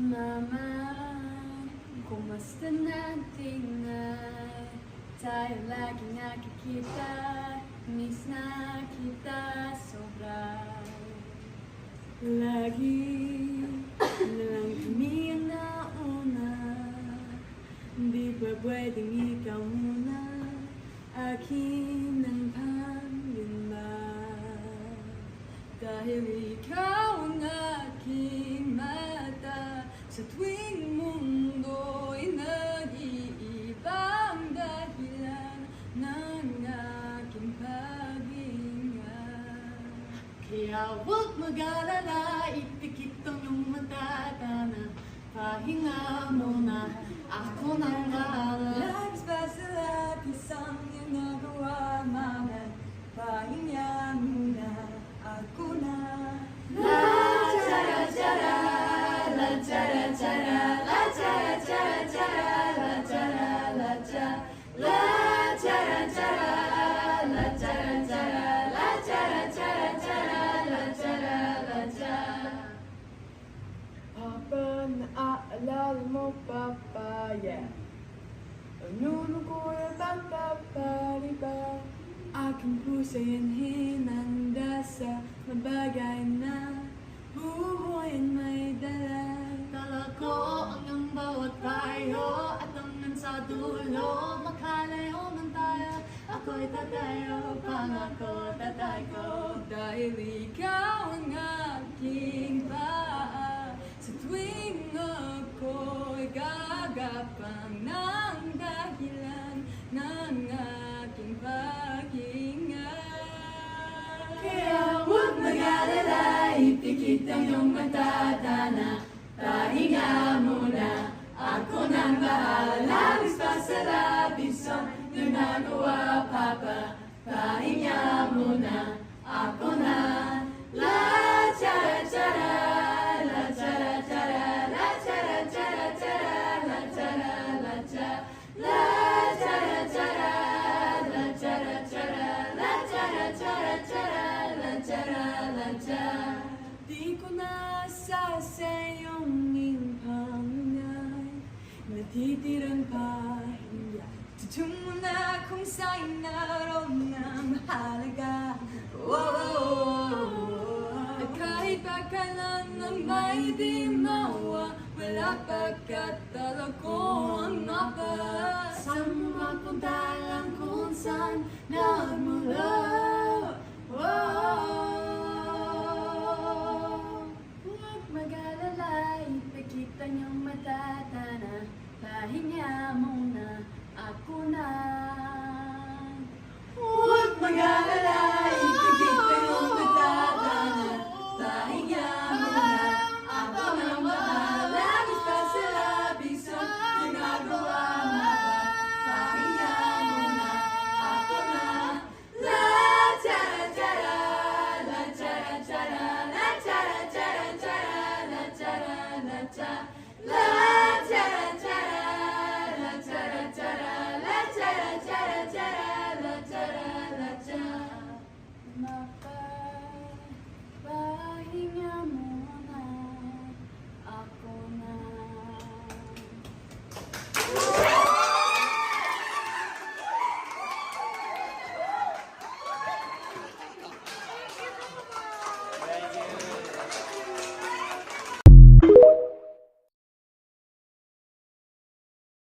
Mama, kumusta natin na tayo lagi nakikita, miss na kita sobra. Lagi na lang kami ang nauna, di ba pwedeng ikaw muna, akin ang panglima. Dahil ikaw ang aking mata, sa tuwing mundo'y nag-iibang dahilan ng aking paghinga. Kaya huwag mag-alala, ipikit ang iyong mata na pahinga muna, ako nang bahala. Lagis pa sa lahat, isang ginagawa, mama, pahinga muna, ako na. La chara chara, la chara chara, la chara chara chara, la chara la chara, la chara chara, la chara chara, la chara chara chara, la chara la chara. Papa, naaalala mo, Papa, yeah. Ano ko na Papa, diba? Aking pusa'y hinanda sa mabagay na buhay may dala. Dala ko ang iyong bawat payo at hanggang sa dulo makalayo man tayo. Ako'y tatayo, pangako tatay ko, dahil ikaw ang aking paa. Sa tuwing ako'y gagapang ng dahilan ng aking paghinga. Kaya huwag mag-alala, ipikit ang iyong mata na pahinga muna, ako nang bahala. Labis pa sa labis ang ginagawa, Papa, pahinga muna, ako na. La chara chara, la chara chara, la chara chara chara, la chara la chara, la chara chara, la chara chara, la chara chara chara, la chara la chara. Di ko na sa iyong impangay, natitirang pahinga. Tutung mo na kung sa'yo naroon ng mahalaga. At kahit pagkalan na may di mawa, wala pagkatala ko ang mapa. Saan mo mapunta lang kung saan nagmula.